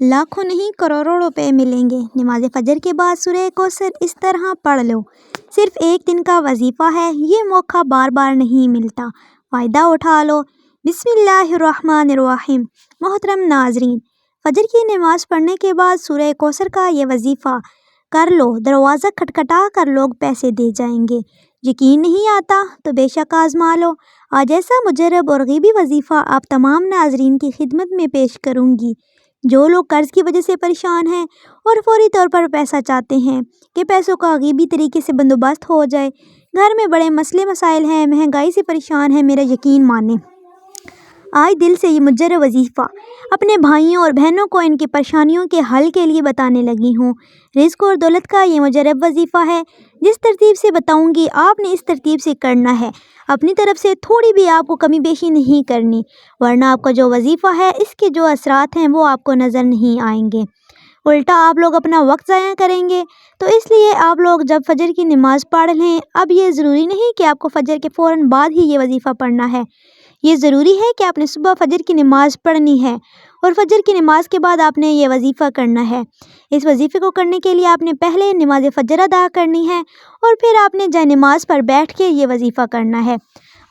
لاکھوں نہیں کروڑوں روپے ملیں گے۔ نماز فجر کے بعد سورہ کوثر اس طرح پڑھ لو۔ صرف ایک دن کا وظیفہ ہے، یہ موقع بار بار نہیں ملتا، فائدہ اٹھا لو۔ بسم اللہ الرحمن الرحیم۔ محترم ناظرین، فجر کی نماز پڑھنے کے بعد سورہ کوثر کا یہ وظیفہ کر لو، دروازہ کھٹکھٹا کر لوگ پیسے دے جائیں گے۔ یقین نہیں آتا تو بے شک آزما لو۔ آج ایسا مجرب اور غیبی وظیفہ آپ تمام ناظرین کی خدمت میں پیش کروں گی۔ جو لوگ قرض کی وجہ سے پریشان ہیں اور فوری طور پر پیسہ چاہتے ہیں کہ پیسوں کا غیبی طریقے سے بندوبست ہو جائے، گھر میں بڑے مسئلے مسائل ہیں، مہنگائی سے پریشان ہیں، میرا یقین مانیں، آج دل سے یہ مجرب وظیفہ اپنے بھائیوں اور بہنوں کو ان کی پریشانیوں کے حل کے لیے بتانے لگی ہوں۔ رزق اور دولت کا یہ مجرب وظیفہ ہے، جس ترتیب سے بتاؤں گی آپ نے اس ترتیب سے کرنا ہے، اپنی طرف سے تھوڑی بھی آپ کو کمی بیشی نہیں کرنی، ورنہ آپ کا جو وظیفہ ہے اس کے جو اثرات ہیں وہ آپ کو نظر نہیں آئیں گے، الٹا آپ لوگ اپنا وقت ضائع کریں گے۔ تو اس لیے آپ لوگ جب فجر کی نماز پڑھ لیں، اب یہ ضروری نہیں کہ آپ کو فجر کے فوراً بعد ہی یہ وظیفہ پڑھنا ہے، یہ ضروری ہے کہ آپ نے صبح فجر کی نماز پڑھنی ہے اور فجر کی نماز کے بعد آپ نے یہ وظیفہ کرنا ہے۔ اس وظیفے کو کرنے کے لیے آپ نے پہلے نماز فجر ادا کرنی ہے اور پھر آپ نے جائے نماز پر بیٹھ کے یہ وظیفہ کرنا ہے۔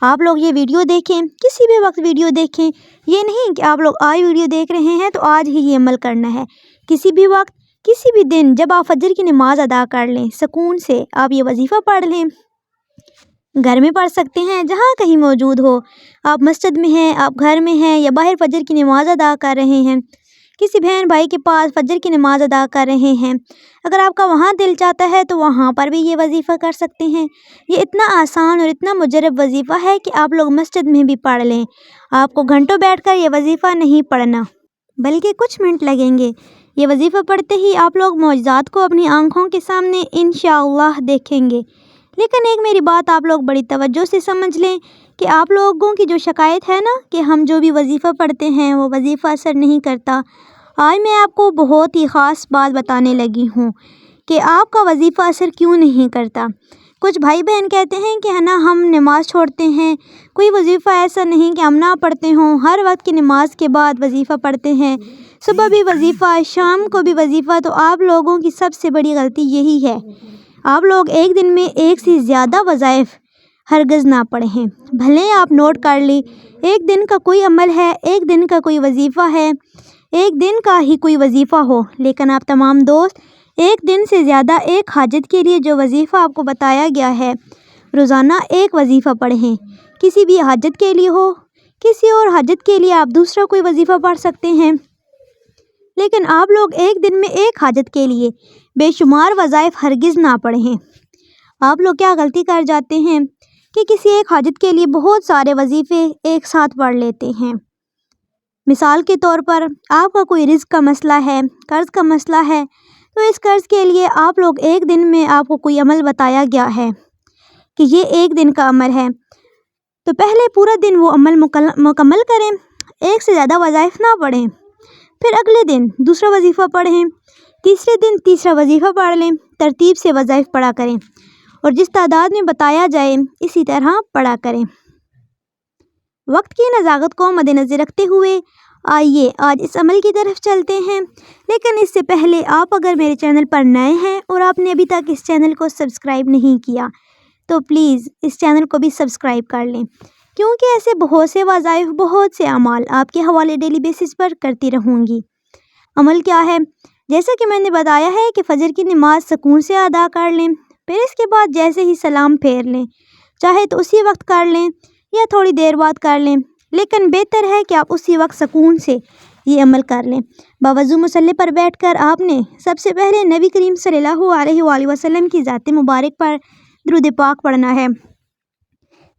آپ لوگ یہ ویڈیو دیکھیں، کسی بھی وقت ویڈیو دیکھیں، یہ نہیں کہ آپ لوگ آج ویڈیو دیکھ رہے ہیں تو آج ہی یہ عمل کرنا ہے۔ کسی بھی وقت، کسی بھی دن جب آپ فجر کی نماز ادا کر لیں، سکون سے آپ یہ وظیفہ پڑھ لیں۔ گھر میں پڑھ سکتے ہیں، جہاں کہیں موجود ہو، آپ مسجد میں ہیں، آپ گھر میں ہیں یا باہر فجر کی نماز ادا کر رہے ہیں، کسی بہن بھائی کے پاس فجر کی نماز ادا کر رہے ہیں، اگر آپ کا وہاں دل چاہتا ہے تو وہاں پر بھی یہ وظیفہ کر سکتے ہیں۔ یہ اتنا آسان اور اتنا مجرب وظیفہ ہے کہ آپ لوگ مسجد میں بھی پڑھ لیں۔ آپ کو گھنٹوں بیٹھ کر یہ وظیفہ نہیں پڑھنا، بلکہ کچھ منٹ لگیں گے۔ یہ وظیفہ پڑھتے ہی آپ لوگ معجزات کو اپنی آنکھوں کے سامنے انشاءاللہ دیکھیں گے۔ لیکن ایک میری بات آپ لوگ بڑی توجہ سے سمجھ لیں کہ آپ لوگوں کی جو شکایت ہے نا کہ ہم جو بھی وظیفہ پڑھتے ہیں وہ وظیفہ اثر نہیں کرتا، آج میں آپ کو بہت ہی خاص بات بتانے لگی ہوں کہ آپ کا وظیفہ اثر کیوں نہیں کرتا۔ کچھ بھائی بہن کہتے ہیں کہ ہے نا ہم نماز چھوڑتے ہیں، کوئی وظیفہ ایسا نہیں کہ ہم نہ پڑھتے ہوں، ہر وقت کی نماز کے بعد وظیفہ پڑھتے ہیں، صبح بھی وظیفہ، شام کو بھی وظیفہ۔ تو آپ لوگوں کی سب سے بڑی غلطی یہی ہے، آپ لوگ ایک دن میں ایک سے زیادہ وظائف ہرگز نہ پڑھیں۔ بھلے آپ نوٹ کر لیں، ایک دن کا کوئی عمل ہے، ایک دن کا کوئی وظیفہ ہے، ایک دن کا ہی کوئی وظیفہ ہو، لیکن آپ تمام دوست ایک دن سے زیادہ ایک حاجت کے لیے جو وظیفہ آپ کو بتایا گیا ہے، روزانہ ایک وظیفہ پڑھیں۔ کسی بھی حاجت کے لیے ہو، کسی اور حاجت کے لیے آپ دوسرا کوئی وظیفہ پڑھ سکتے ہیں، لیکن آپ لوگ ایک دن میں ایک حاجت کے لیے بے شمار وظائف ہرگز نہ پڑھیں۔ آپ لوگ کیا غلطی کر جاتے ہیں کہ کسی ایک حاجت کے لیے بہت سارے وظیفے ایک ساتھ پڑھ لیتے ہیں۔ مثال کے طور پر آپ کا کوئی رزق کا مسئلہ ہے، قرض کا مسئلہ ہے، تو اس قرض کے لیے آپ لوگ ایک دن میں آپ کو کوئی عمل بتایا گیا ہے کہ یہ ایک دن کا عمل ہے، تو پہلے پورا دن وہ عمل مکمل کریں، ایک سے زیادہ وظائف نہ پڑھیں، پھر اگلے دن دوسرا وظیفہ پڑھیں، تیسرے دن تیسرا وظیفہ پڑھ لیں، ترتیب سے وظائف پڑھا کریں اور جس تعداد میں بتایا جائے اسی طرح پڑھا کریں۔ وقت کی نزاکت کو مد نظر رکھتے ہوئے آئیے آج اس عمل کی طرف چلتے ہیں، لیکن اس سے پہلے آپ اگر میرے چینل پر نئے ہیں اور آپ نے ابھی تک اس چینل کو سبسکرائب نہیں کیا تو پلیز اس چینل کو بھی سبسکرائب کر لیں، کیونکہ ایسے بہت سے وظائف، بہت سے اعمال آپ کے حوالے ڈیلی بیسس پر کرتی رہوں گی۔ عمل کیا ہے؟ جیسا کہ میں نے بتایا ہے کہ فجر کی نماز سکون سے ادا کر لیں، پھر اس کے بعد جیسے ہی سلام پھیر لیں، چاہے تو اسی وقت کر لیں یا تھوڑی دیر بعد کر لیں، لیکن بہتر ہے کہ آپ اسی وقت سکون سے یہ عمل کر لیں۔ باوضو مصلی پر بیٹھ کر آپ نے سب سے پہلے نبی کریم صلی اللہ علیہ وآلہ وسلم کی ذات مبارک پر درود پاک پڑھنا ہے۔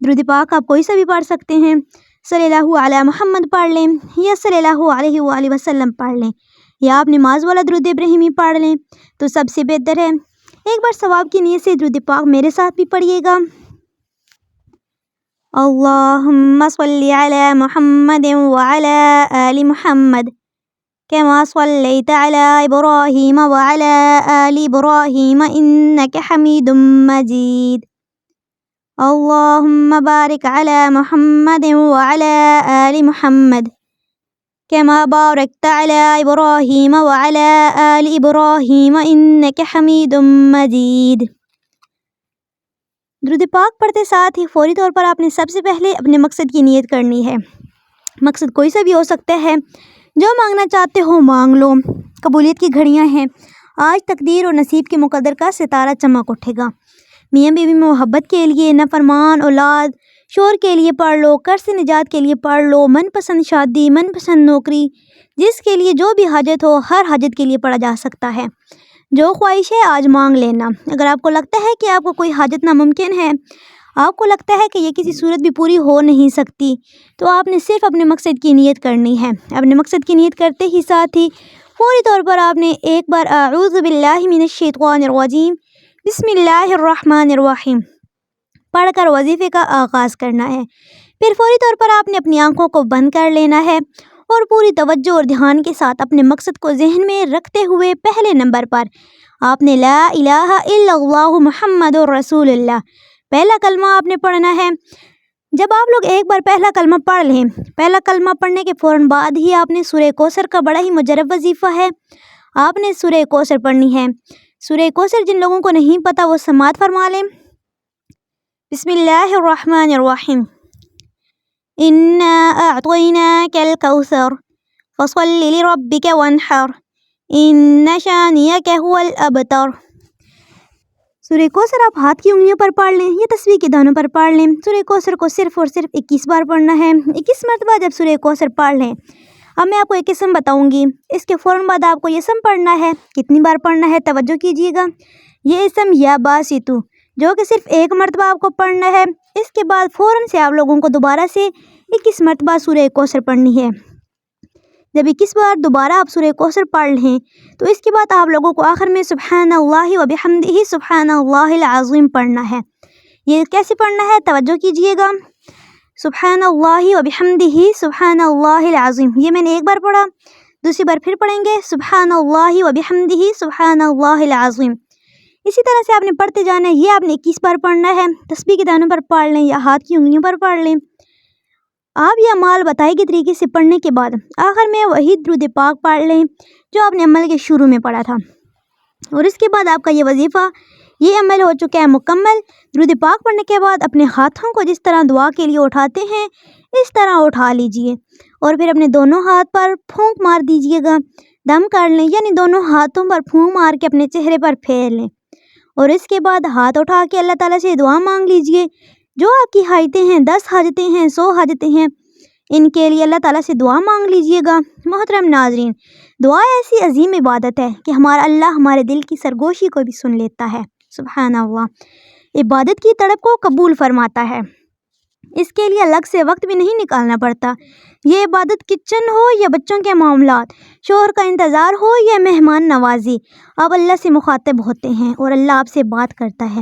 درود پاک آپ کوئی سا بھی پڑھ سکتے ہیں، صلی اللہ علیہ محمد پڑھ لیں یا صلی اللہ علیہ وآلہ وسلم پڑھ لیں، یا آپ نماز والا درود ابراہیمی پڑھ لیں تو سب سے بہتر ہے۔ ایک بار ثواب کی نیت سے درود پاک میرے ساتھ بھی پڑھیے گا۔ اللہم صلی علی محمد وعلی آل محمد کما صلیت علی ابراہیم وعلی آل ابراہیم انک حمید مجید۔ اللہم بارک علی محمد وعلی آل محمد كما باركت على إبراهيم وعلى آل إبراهيم إنك حميد مجيد۔ درود پاک پڑھتے ساتھ ہی فوری طور پر آپ نے سب سے پہلے اپنے مقصد کی نیت کرنی ہے۔ مقصد کوئی سا بھی ہو سکتا ہے، جو مانگنا چاہتے ہو مانگ لو۔ قبولیت کی گھڑیاں ہیں، آج تقدیر اور نصیب کے مقدر کا ستارہ چمک اٹھے گا۔ میاں بیوی میں محبت کے لیے، نافرمان اولاد شور کے لیے پڑھ لو، قرض سے نجات کے لیے پڑھ لو، من پسند شادی، من پسند نوکری، جس کے لیے جو بھی حاجت ہو ہر حاجت کے لیے پڑھا جا سکتا ہے۔ جو خواہش ہے آج مانگ لینا۔ اگر آپ کو لگتا ہے کہ آپ کو کوئی حاجت ناممکن ہے، آپ کو لگتا ہے کہ یہ کسی صورت بھی پوری ہو نہیں سکتی، تو آپ نے صرف اپنے مقصد کی نیت کرنی ہے۔ اپنے مقصد کی نیت کرتے ہی ساتھ ہی فوری طور پر آپ نے ایک بار اعوذ باللہ من الشیطان الرجیم بسم اللہ الرحمن الرحیم پڑھ کر وظیفے کا آغاز کرنا ہے۔ پھر فوری طور پر آپ نے اپنی آنکھوں کو بند کر لینا ہے اور پوری توجہ اور دھیان کے ساتھ اپنے مقصد کو ذہن میں رکھتے ہوئے پہلے نمبر پر آپ نے لا الہ الا اللہ محمد رسول اللہ پہلا کلمہ آپ نے پڑھنا ہے۔ جب آپ لوگ ایک بار پہلا کلمہ پڑھ لیں، پہلا کلمہ پڑھنے کے فوراً بعد ہی آپ نے سورہ کوثر کا بڑا ہی مجرب وظیفہ ہے، آپ نے سورہ کوثر پڑھنی ہے۔ سورہ کوثر جن لوگوں کو نہیں پتہ وہ سماعت فرما لیں۔ بسم اللہ الرحمن الرحیم انا اعطیناک الکوثر فصل لربک وانحر ان شانئک هو الابتر۔ سورہ کوثر آپ ہاتھ کی انگلیوں پر پڑھ لیں یا تسبیح کے دانوں پر پڑھ لیں۔ سورہ کوثر کو صرف اور صرف 21 بار پڑھنا ہے۔ 21 مرتبہ جب سورہ کوثر پڑھ لیں، اب میں آپ کو ایک اسم بتاؤں گی، اس کے فوراً بعد آپ کو یہ اسم پڑھنا ہے۔ کتنی بار پڑھنا ہے توجہ کیجیے گا۔ یہ اسم یا باسطو جو کہ صرف ایک مرتبہ آپ کو پڑھنا ہے۔ اس کے بعد فوراً سے آپ لوگوں کو دوبارہ سے 21 مرتبہ سورہ کوثر پڑھنی ہے۔ جب 21 بار دوبارہ آپ سورہ کوثر پڑھ لیں تو اس کے بعد آپ لوگوں کو آخر میں سبحان اللہ و بحمدہ سبحان اللہ العظیم پڑھنا ہے۔ یہ کیسے پڑھنا ہے توجہ کیجیے گا۔ سبحان اللہ و بحمدہ سبحان اللہ العظیم، یہ میں نے ایک بار پڑھا، دوسری بار پھر پڑھیں گے سبحان اللہ و بحمدہ سبحان اللہ العظیم۔ اسی طرح سے آپ نے پڑھتے جانا ہے۔ یہ آپ نے 21 بار پڑھنا ہے۔ تسبیح کے دانوں پر پڑھ لیں یا ہاتھ کی انگلیوں پر پڑھ لیں۔ آپ یہ اعمال بتائے گئے طریقے سے پڑھنے کے بعد آخر میں وہی درود پاک پڑھ لیں جو آپ نے عمل کے شروع میں پڑھا تھا، اور اس کے بعد آپ کا یہ وظیفہ، یہ عمل ہو چکا ہے مکمل۔ درود پاک پڑھنے کے بعد اپنے ہاتھوں کو جس طرح دعا کے لیے اٹھاتے ہیں اس طرح اٹھا لیجئے، اور پھر اپنے دونوں ہاتھ پر پھونک مار دیجئے گا، دم کر لیں، یعنی دونوں ہاتھوں پر پھونک مار کے اپنے چہرے پر پھیر لیں، اور اس کے بعد ہاتھ اٹھا کے اللہ تعالیٰ سے دعا مانگ لیجئے۔ جو آپ کی حاجتیں ہیں، 10 حاجتیں ہیں، 100 حاجتیں ہیں، ان کے لیے اللہ تعالیٰ سے دعا مانگ لیجئے گا۔ محترم ناظرین، دعا ایسی عظیم عبادت ہے کہ ہمارا اللہ ہمارے دل کی سرگوشی کو بھی سن لیتا ہے۔ سبحان اللہ، عبادت کی تڑپ کو قبول فرماتا ہے۔ اس کے لیے الگ سے وقت بھی نہیں نکالنا پڑتا۔ یہ عبادت کچن ہو یا بچوں کے معاملات، شوہر کا انتظار ہو یا مہمان نوازی، آپ اللہ سے مخاطب ہوتے ہیں اور اللہ آپ سے بات کرتا ہے،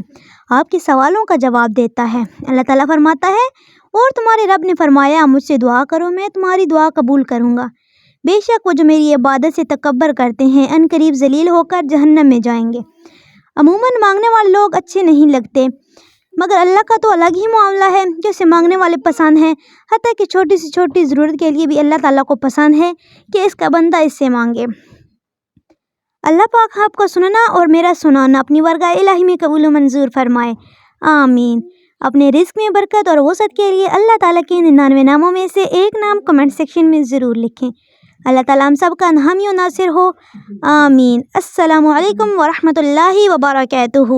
آپ کے سوالوں کا جواب دیتا ہے۔ اللہ تعالیٰ فرماتا ہے، اور تمہارے رب نے فرمایا مجھ سے دعا کرو میں تمہاری دعا قبول کروں گا۔ بے شک وہ جو میری عبادت سے تکبر کرتے ہیں ان قریب ذلیل ہو کر جہنم میں جائیں گے۔ عموماً مانگنے والے لوگ اچھے نہیں لگتے، مگر اللہ کا تو الگ ہی معاملہ ہے جو اسے مانگنے والے پسند ہیں، حتیٰ کہ چھوٹی سے چھوٹی ضرورت کے لیے بھی اللہ تعالیٰ کو پسند ہے کہ اس کا بندہ اس سے مانگے۔ اللہ پاک آپ کو سننا اور میرا سنانا اپنی بارگاہ الہی میں قبول و منظور فرمائے، آمین۔ اپنے رزق میں برکت اور وسعت کے لیے اللہ تعالیٰ کے 99 ناموں میں سے ایک نام کمنٹ سیکشن میں ضرور لکھیں۔ اللہ تعالیٰ ہم سب کا حامی و ناصر ہو، آمین۔ السلام علیکم ورحمۃ اللہ وبرکاتہ۔